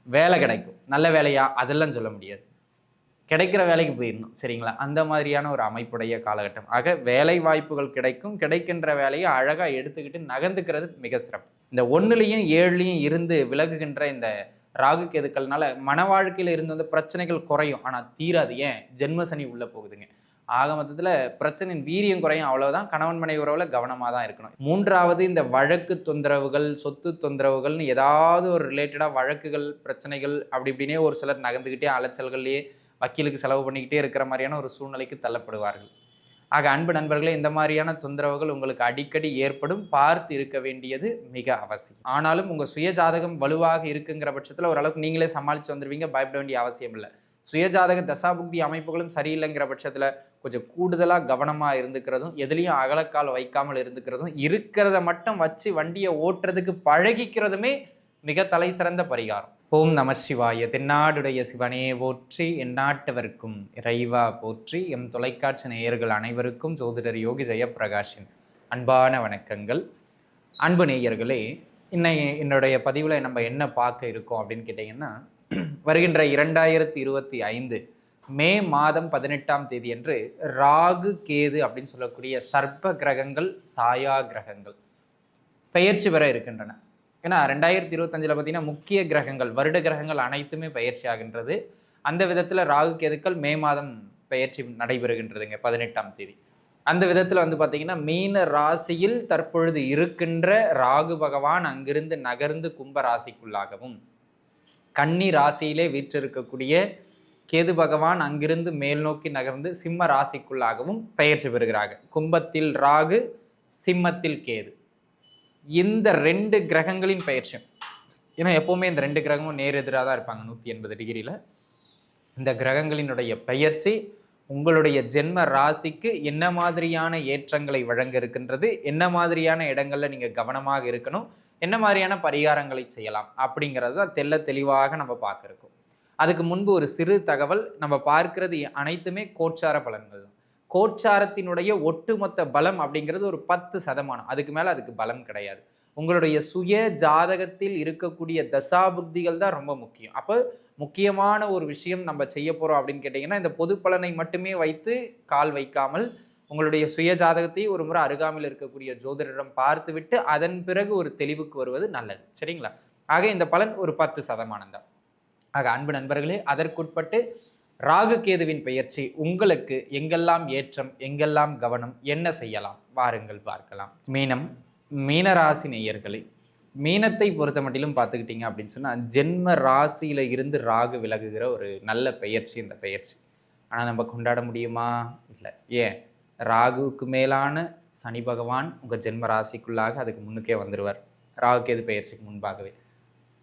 வேலை கிடைக்கும். நல்ல வேலையா? அதெல்லாம் சொல்ல முடியாது. கிடைக்கிற வேலைக்கு போயிடணும். சரிங்களா? அந்த மாதிரியான ஒரு அமைப்புடைய காலகட்டம். ஆக வேலை வாய்ப்புகள் கிடைக்கும். கிடைக்கின்ற வேலையை அழகா எடுத்துக்கிட்டு நகர்ந்துக்கிறது மிக சிறப்பு. இந்த 1லயும் 7லயும் இருந்து விலகுகின்ற இந்த ராகு கேதுக்கள்னால மன வாழ்க்கையில இருந்து வந்து பிரச்சனைகள் குறையும். ஆனா தீராது. ஏன்? ஜென்ம சனி உள்ள போகுதுங்க. ஆக மொத்தத்துல பிரச்சனையின் வீரியம் குறையும் அவ்வளவுதான். கணவன் மனைவி உறவுல கவனமா தான் இருக்கணும். 3வது இந்த வழக்கு தொந்தரவுகள், சொத்து தொந்தரவுகள்னு ஏதாவது ஒரு ரிலேட்டடா வழக்குகள், பிரச்சனைகள் அப்படி இப்படின்னே ஒரு சிலர் நகர்ந்துகிட்டே அலைச்சல்கள்லயே வக்கீலுக்கு செலவு பண்ணிக்கிட்டே இருக்கிற மாதிரியான ஒரு சூழ்நிலைக்கு தள்ளப்படுவார்கள். ஆக அன்பு நண்பர்களே, இந்த மாதிரியான தொந்தரவுகள் உங்களுக்கு அடிக்கடி ஏற்படும். பார்த்து இருக்க வேண்டியது மிக அவசியம். ஆனாலும் உங்க சுய ஜாதகம் வலுவாக இருக்குங்கிற பட்சத்துல ஓரளவுக்கு நீங்களே சமாளிச்சு வந்துருவீங்க. பயப்பட வேண்டிய அவசியம் இல்லை. சுயஜாதக தசாபுக்தி அமைப்புகளும் சரியில்லைங்கிற பட்சத்துல கொஞ்சம் கூடுதலா கவனமா இருந்துக்கிறதும், எதுலயும் அகலக்கால் வைக்காமல் இருந்துக்கிறதும், இருக்கிறத மட்டும் வச்சு வண்டியை ஓட்டுறதுக்கு பழகிக்கிறதுமே மிக தலை சிறந்த பரிகாரம். ஓம் நம சிவாய. தென்னாடுடைய சிவனே போற்றி, எந்நாட்டவர்க்கும் இறைவா போற்றி. எம் தொலைக்காட்சி நேயர்கள் அனைவருக்கும் ஜோதிடர் யோகி ஜெயப்பிரகாஷின் அன்பான வணக்கங்கள். அன்பு நேயர்களே, என்னுடைய பதிவில் நம்ம என்ன பார்க்க இருக்கோம் அப்படின்னு கேட்டிங்கன்னா, வருகின்ற 2025 மே மாதம் 18ஆம் தேதி அன்று ராகு கேது அப்படின்னு சொல்லக்கூடிய சர்ப்ப கிரகங்கள், சாயா கிரகங்கள் பெயர்ச்சி பெற இருக்கின்றன. ஏன்னா 2025 பார்த்தீங்கன்னா முக்கிய கிரகங்கள், வருட கிரகங்கள் அனைத்துமே பயிற்சி ஆகின்றது. அந்த விதத்தில் ராகு கேதுக்கள் மே மாதம் பயிற்சி நடைபெறுகின்றதுங்க 18ஆம் தேதி. அந்த விதத்தில் வந்து பார்த்தீங்கன்னா மீன ராசியில் தற்பொழுது இருக்கின்ற ராகு பகவான் அங்கிருந்து நகர்ந்து கும்ப ராசிக்குள்ளாகவும், கன்னி ராசியிலே வீற்றிருக்கக்கூடிய கேது பகவான் அங்கிருந்து மேல் நோக்கி நகர்ந்து சிம்ம ராசிக்குள்ளாகவும் பயிற்சி பெறுகிறார்கள். கும்பத்தில் ராகு, சிம்மத்தில் கேது. இந்த 2 கிரகங்களின் பயிற்சியும், ஏன்னா எப்பவுமே இந்த 2 கிரகமும் நேர் எதிராக தான் இருப்பாங்க 180 டிகிரியில். இந்த கிரகங்களினுடைய பயிற்சி உங்களுடைய ஜென்ம ராசிக்கு என்ன மாதிரியான ஏற்றங்களை வழங்க இருக்கின்றது, என்ன மாதிரியான இடங்கள்ல நீங்க கவனமாக இருக்கணும், என்ன மாதிரியான பரிகாரங்களை செய்யலாம் அப்படிங்கிறது தான் தெள்ள தெளிவாக நம்ம பார்க்க இருக்கோம். அதுக்கு முன்பு ஒரு சிறு தகவல். நம்ம பார்க்கிறது அனைத்துமே கோச்சார பலன்கள். கோச்சாரத்தினுடைய ஒட்டுமொத்த பலம் அப்படிங்கிறது ஒரு 10%. அதுக்கு மேல அதுக்கு பலம் கிடையாது. உங்களுடைய சுய ஜாதகத்தில் இருக்கக்கூடிய தசாபுக்திகள் தான் ரொம்ப முக்கியம். அப்போ முக்கியமான ஒரு விஷயம் நம்ம செய்ய போறோம் அப்படின்னு கேட்டீங்கன்னா, இந்த பொது பலனை மட்டுமே வைத்து கால் வைக்காமல் உங்களுடைய சுய ஜாதகத்தை ஒரு முறை அருகாமையில் இருக்கக்கூடிய ஜோதிடரிடம் பார்த்து விட்டு அதன் பிறகு ஒரு தெளிவுக்கு வருவது நல்லது. சரிங்களா? ஆக இந்த பலன் ஒரு 10% தான். ஆக அன்பு நண்பர்களே, அதற்குட்பட்டு ராகு கேதுவின் பெயர்ச்சி உங்களுக்கு எங்கெல்லாம் ஏற்றம், எங்கெல்லாம் கவனம், என்ன செய்யலாம் வாருங்கள் பார்க்கலாம். மீனராசி நேயர்களே, மீனத்தை பொறுத்த மட்டிலும் பார்த்துக்கிட்டீங்க அப்படின்னு சொன்னா ஜென்ம ராசியில இருந்து ராகு விலகுகிற ஒரு நல்ல பெயர்ச்சி இந்த பெயர்ச்சி. ஆனா நம்ம கொண்டாட முடியுமா? இல்லை. ஏன்? ராகுவுக்கு மேலான சனி பகவான் உங்க ஜென்ம ராசிக்குள்ளாக அதுக்கு முன்னுக்கே வந்துடுவார், ராகு கேது பெயர்ச்சிக்கு முன்பாகவே.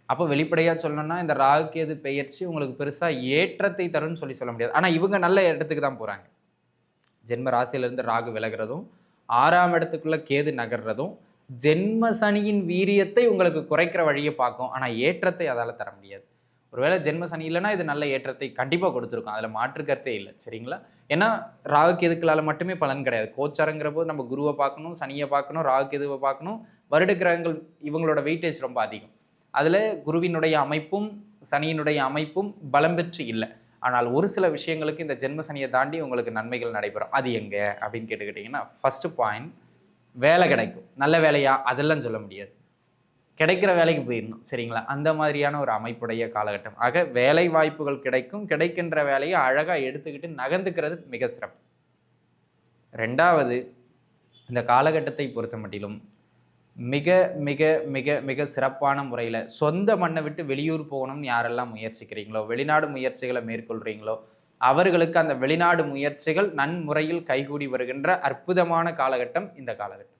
அப்போ வெளிப்படையாக சொல்லணும்னா இந்த ராகு கேது பெயர்ச்சி உங்களுக்கு பெருசாக ஏற்றத்தை தரும்னு சொல்ல முடியாது. ஆனால் இவங்க நல்ல இடத்துக்கு தான் போகிறாங்க. ஜென்ம ராசியிலிருந்து ராகு விலகிறதும், 6ஆம் இடத்துக்குள்ள கேது நகர்றதும் ஜென்ம சனியின் வீரியத்தை உங்களுக்கு குறைக்கிற வழியை பார்க்கும். ஆனால் ஏற்றத்தை அதால் தர முடியாது. ஒருவேளை ஜென்ம சனி இல்லைன்னா இது நல்ல ஏற்றத்தை கண்டிப்பாக கொடுத்துருக்கும். அதில் மாற்று கருத்தே இல்லை. சரிங்களா? ஏன்னா ராகு கேதுக்களால் மட்டுமே பலன் கிடையாது. கோச்சாரங்கிற போது நம்ம குருவை பார்க்கணும், சனியை பார்க்கணும், ராகு கேதுவை பார்க்கணும். வருட கிரகங்கள் இவங்களோட வெயிட்டேஜ் ரொம்ப அதிகம். அதில் குருவினுடைய அமைப்பும் சனியினுடைய அமைப்பும் பலம் பெற்று இல்லை. ஆனால் ஒரு சில விஷயங்களுக்கு இந்த ஜென்ம சனியை தாண்டி உங்களுக்கு நன்மைகள் நடைபெறும். அது எங்க அப்படின்னு கேட்டுக்கிட்டிங்கன்னா, ஃபர்ஸ்ட் பாயிண்ட், வேலை கிடைக்கும். நல்ல வேலையா? அதெல்லாம் சொல்ல முடியாது. கிடைக்கிற வேலைக்கு போயிடணும். சரிங்களா? அந்த மாதிரியான ஒரு அமைப்புடைய காலகட்டம். ஆக வேலை வாய்ப்புகள் கிடைக்கும். கிடைக்கின்ற வேலையை அழகா எடுத்துக்கிட்டு நகர்ந்துக்கிறது மிக சிறப்பு. 2வது, இந்த காலகட்டத்தை பொறுத்த மட்டிலும் மிக மிக மிக மிக சிறப்பான முறையில் சொந்த மண்ணை விட்டு வெளியூர் போகணும்னு யாரெல்லாம் முயற்சிக்கிறீங்களோ, வெளிநாடு முயற்சிகளை மேற்கொள்கிறீங்களோ, அவர்களுக்கு அந்த வெளிநாடு முயற்சிகள் நன்முறையில் கைகூடி வருகின்ற அற்புதமான காலகட்டம் இந்த காலகட்டம்.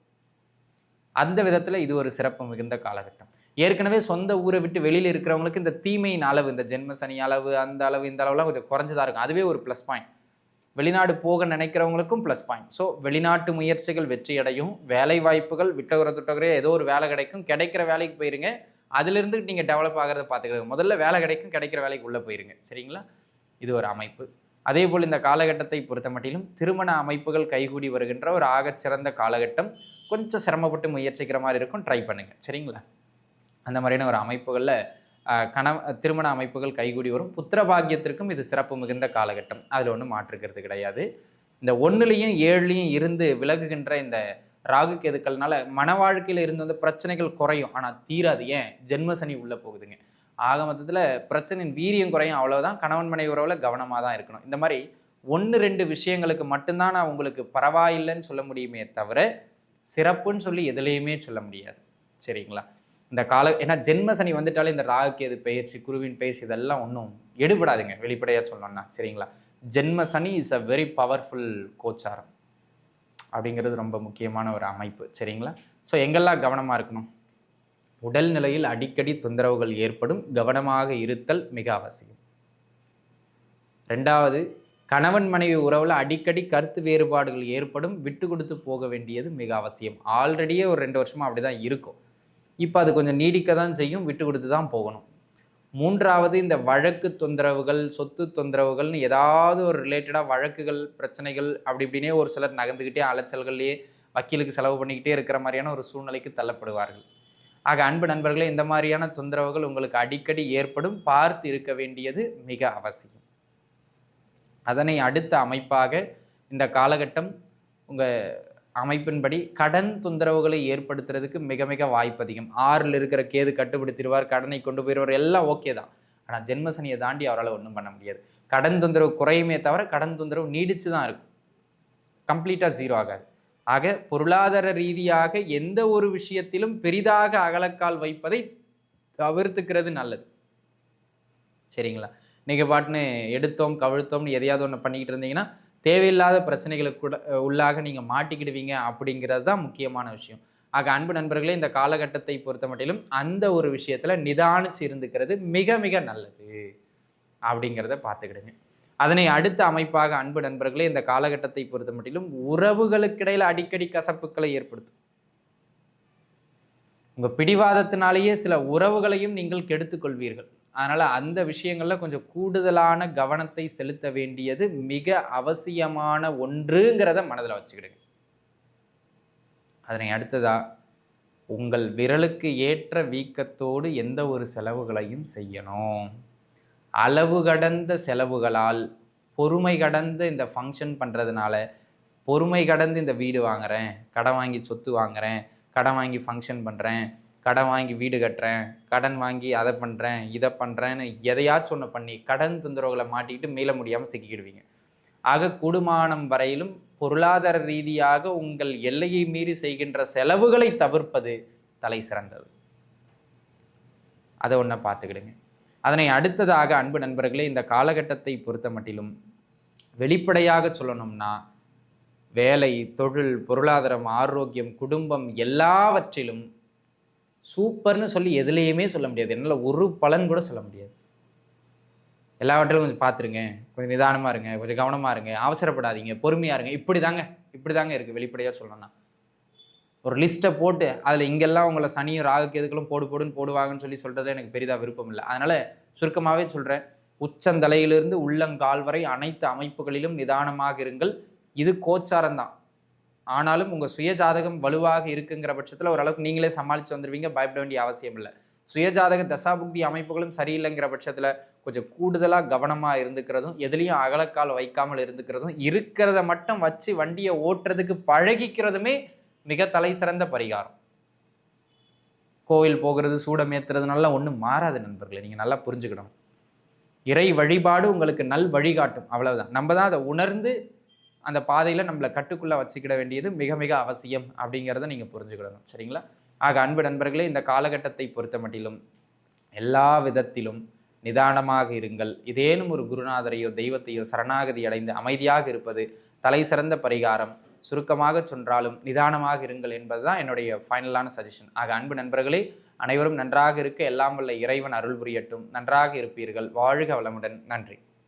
அந்த விதத்தில் இது ஒரு சிறப்பு மிகுந்த காலகட்டம். ஏற்கனவே சொந்த ஊரை விட்டு வெளியில் இருக்கிறவங்களுக்கு இந்த தீமையின் அளவு, இந்த ஜென்ம சனி அளவு, அந்த அளவு, இந்த அளவுலாம் கொஞ்சம் குறைஞ்சதாக இருக்கும். அதுவே ஒரு ப்ளஸ் பாயிண்ட். வெளிநாடு போக நினைக்கிறவங்களுக்கும் ப்ளஸ் பாயிண்ட். ஸோ வெளிநாட்டு முயற்சிகள் வெற்றியடையும். வேலை வாய்ப்புகள் விட்டவரை ஏதோ ஒரு வேலை கிடைக்கும். கிடைக்கிற வேலைக்கு போயிருங்க. அதிலிருந்து நீங்கள் டெவலப் ஆகிறத பார்த்துக்கிறது. முதல்ல வேலை கிடைக்கும், கிடைக்கிற வேலைக்கு உள்ளே போயிருங்க. சரிங்களா? இது ஒரு அமைப்பு. அதே போல் இந்த காலகட்டத்தை பொறுத்த மட்டிலும் திருமண அமைப்புகள் கைகூடி வருகின்ற ஒரு ஆகச்சிறந்த காலகட்டம். கொஞ்சம் சிரமப்பட்டு முயற்சிக்கிற மாதிரி இருக்கும், ட்ரை பண்ணுங்க. சரிங்களா? அந்த மாதிரியான ஒரு அமைப்புகளில் திருமண அமைப்புகள் கைகூடி வரும். புத்திர பாக்கியத்திற்கும் இது சிறப்பு மிகுந்த காலகட்டம். அதில் ஒன்றும் மாற்றுக்கிறது கிடையாது. இந்த 1லையும் 7லையும் இருந்து விலகுகின்ற இந்த ராகு கேதுக்கள்னால மன வாழ்க்கையில் இருந்து வந்து பிரச்சனைகள் குறையும், ஆனால் தீராது. ஏன்? ஜென்ம சனி உள்ள போகுதுங்க. ஆக மொத்தத்தில் பிரச்சனையின் வீரியம் குறையும், அவ்வளவுதான். கணவன் மனைவி உறவில் கவனமாக தான் இருக்கணும். இந்த மாதிரி 1-2 விஷயங்களுக்கு மட்டும்தான் நான் உங்களுக்கு பரவாயில்லைன்னு சொல்ல முடியுமே தவிர சிறப்புன்னு சொல்லி எதுலேயுமே சொல்ல முடியாது. சரிங்களா? இந்த ஏன்னா ஜென்ம சனி வந்துட்டாலே இந்த ராகு கேது பெயர்ச்சி, குருவின் பெயர்ச்சி இதெல்லாம் ஒன்றும் எடுபடாதுங்க, வெளிப்படையாக சொல்லணும்னா. சரிங்களா? ஜென்ம சனி இஸ் அ வெரி பவர்ஃபுல் கோச்சாரம் அப்படிங்கிறது ரொம்ப முக்கியமான ஒரு அமைப்பு. சரிங்களா? ஸோ எங்கெல்லாம் கவனமாக இருக்கணும்? உடல் நிலையில் அடிக்கடி தொந்தரவுகள் ஏற்படும், கவனமாக இருத்தல் மிக அவசியம். 2வது, கணவன் மனைவி உறவில் அடிக்கடி கருத்து வேறுபாடுகள் ஏற்படும், விட்டு கொடுத்து போக வேண்டியது மிக அவசியம். ஆல்ரெடியே ஒரு 2 வருஷமாக அப்படி தான் இருக்கும். இப்போ அது கொஞ்சம் நீடிக்க தான் செய்யும், விட்டு கொடுத்து தான் போகணும். 3வது, இந்த வழக்கு தொந்தரவுகள், சொத்து தொந்தரவுகள்னு ஏதாவது ஒரு ரிலேட்டடாக வழக்குகள், பிரச்சனைகள் அப்படி இப்படின்னே ஒரு சிலர் நகர்ந்துக்கிட்டே அலைச்சல்கள்லேயே வக்கீலுக்கு செலவு பண்ணிக்கிட்டே இருக்கிற மாதிரியான ஒரு சூழ்நிலைக்கு தள்ளப்படுவார்கள். ஆக அன்பு நண்பர்களே, இந்த மாதிரியான தொந்தரவுகள் உங்களுக்கு அடிக்கடி ஏற்படும், பார்த்து இருக்க வேண்டியது மிக அவசியம். அதனை அடுத்த அமைப்பாக இந்த காலகட்டம் உங்கள் அமைப்பின்படி கடன் தொந்தரவுகளை ஏற்படுத்துறதுக்கு மிக மிக வாய்ப்பு அதிகம். 6ல் இருக்கிற கேது கட்டுப்படுத்திடுவார், கடனை கொண்டு போயிடுவார், எல்லாம் ஓகே தான். ஆனால் ஜென்மசனியை தாண்டி அவரால் ஒன்றும் பண்ண முடியாது. கடன் தொந்தரவு குறையுமே தவிர கடன் தொந்தரவு நீடிச்சு தான் இருக்கும், கம்ப்ளீட்டாக 0 ஆகாது. ஆக பொருளாதார ரீதியாக எந்த ஒரு விஷயத்திலும் பெரிதாக அகலக்கால் வைப்பதை தவிர்த்துக்கிறது நல்லது. சரிங்களா? நீங்கள் பாட்டுன்னு எடுத்தோம் கவிழ்த்தோம்னு எதையாவது ஒன்று பண்ணிக்கிட்டு இருந்தீங்கன்னா தேவையில்லாத பிரச்சனைகளுக்கு கூட உள்ளாக நீங்கள் மாட்டிக்கிடுவீங்க அப்படிங்கிறது தான் முக்கியமான விஷயம். ஆக அன்பு நண்பர்களே, இந்த காலகட்டத்தை பொறுத்த மட்டிலும் அந்த ஒரு விஷயத்தில் நிதானிச்சு இருந்துக்கிறது மிக மிக நல்லது அப்படிங்கிறத பார்த்துக்கிடுங்க. அதனை அடுத்த அமைப்பாக அன்பு நண்பர்களே, இந்த காலகட்டத்தை பொறுத்த மட்டிலும் உறவுகளுக்கிடையில் அடிக்கடி கசப்புக்களை ஏற்படுத்தும். உங்கள் பிடிவாதத்தினாலேயே சில உறவுகளையும் நீங்கள் கெடுத்துக் கொள்வீர்கள். அதனால் அந்த விஷயங்களில் கொஞ்சம் கூடுதலான கவனத்தை செலுத்த வேண்டியது மிக அவசியமான ஒன்றுங்கிறத மனதில் வச்சுக்கிடுங்க. அதனை அடுத்ததா, உங்கள் விரலுக்கு ஏற்ற வீக்கத்தோடு எந்த ஒரு செலவுகளையும் செய்யணும். அளவு கடந்த செலவுகளால், பொறுமை கடந்த இந்த ஃபங்க்ஷன் பண்ணுறதுனால, பொறுமை கடந்து இந்த வீடு வாங்குறேன், கடன் வாங்கி சொத்து வாங்குறேன், கடன் வாங்கி ஃபங்க்ஷன் பண்ணுறேன், கடன் வாங்கி வீடு கட்டுறேன், கடன் வாங்கி அதை பண்ணுறேன், இதை பண்ணுறேன்னு எதையாச்சும் ஒன்று பண்ணி கடன் தொந்தரவுகளை மாட்டிக்கிட்டு மீள முடியாமல் சிக்கிக்கிடுவீங்க. ஆக கூடுமானம் வரையிலும் பொருளாதார ரீதியாக உங்கள் எல்லையை மீறி செய்கின்ற செலவுகளை தவிர்ப்பது தலை சிறந்தது. அதை ஒன்றை பார்த்துக்கிடுங்க. அதனை அடுத்ததாக அன்பு நண்பர்களே, இந்த காலகட்டத்தை பொறுத்த மட்டிலும் வெளிப்படையாக சொல்லணும்னா, வேலை, தொழில், பொருளாதாரம், ஆரோக்கியம், குடும்பம் எல்லாவற்றிலும் சூப்பர்னு சொல்லி எதுலேயுமே சொல்ல முடியாது. என்னால் ஒரு பலன் கூட சொல்ல முடியாது. எல்லாவற்றிலும் கொஞ்சம் பார்த்துருங்க, கொஞ்சம் நிதானமாக இருங்க, கொஞ்சம் கவனமாக இருங்க, அவசரப்படாதீங்க, பொறுமையாக இருங்க, இப்படி தாங்க இருக்குது. வெளிப்படையாக சொல்லணும்னா ஒரு லிஸ்ட்டை போட்டு அதில் இங்கெல்லாம் உங்களை சனியும் ராகு கேதுக்களும் போடுன்னு போடுவாங்கன்னு சொல்லி சொல்கிறது எனக்கு பெரிதாக விருப்பம் இல்லை. அதனால் சுருக்கமாகவே சொல்கிறேன், உச்சந்தலையிலிருந்து உள்ளங்கால் வரை அனைத்து அமைப்புகளிலும் நிதானமாக இருங்கள். இது கோச்சாரம் தான். ஆனாலும் உங்கள் சுயஜாதகம் வலுவாக இருக்குங்கிற பட்சத்தில் ஓரளவுக்கு நீங்களே சமாளித்து வந்துடுவீங்க, பயப்பட வேண்டிய அவசியம் இல்லை. சுயஜாதக தசாபுக்தி அமைப்புகளும் சரியில்லைங்கிற பட்சத்தில் கொஞ்சம் கூடுதலாக கவனமாக இருந்துக்கிறதும், எதுலேயும் அகலக்கால் வைக்காமல் இருந்துக்கிறதும், இருக்கிறத மட்டும் வச்சு வண்டியை ஓட்டுறதுக்கு பழகிக்கிறதுமே மிக தலை சிறந்த பரிகாரம். கோவில் போகிறது, சூடம் ஏற்றுறதுனால ஒன்றும் மாறாது நண்பர்களே, நீங்கள் நல்லா புரிஞ்சுக்கணும். இறை வழிபாடு உங்களுக்கு நல் வழிகாட்டும், அவ்வளவுதான். நம்ம தான் அதை உணர்ந்து அந்த பாதையில் நம்மளை கட்டுக்குள்ளே வச்சுக்கிட வேண்டியது மிக மிக அவசியம் அப்படிங்கிறத நீங்கள் புரிஞ்சுக்கிடணும். சரிங்களா? ஆக அன்பு நண்பர்களே, இந்த காலகட்டத்தை பொறுத்த மட்டிலும் எல்லா விதத்திலும் நிதானமாக இருங்கள். இதேனும் ஒரு குருநாதரையோ தெய்வத்தையோ சரணாகதி அடைந்து அமைதியாக இருப்பது தலை சிறந்த பரிகாரம். சுருக்கமாக சொன்றாலும் நிதானமாக இருங்கள் என்பதுதான் என்னுடைய ஃபைனலான சஜஷன். ஆக அன்பு நண்பர்களே, அனைவரும் நன்றாக இருக்க எல்லாம் வல்ல இறைவன் அருள் புரியட்டும். நன்றாக இருப்பீர்கள். வாழ்க வளமுடன். நன்றி.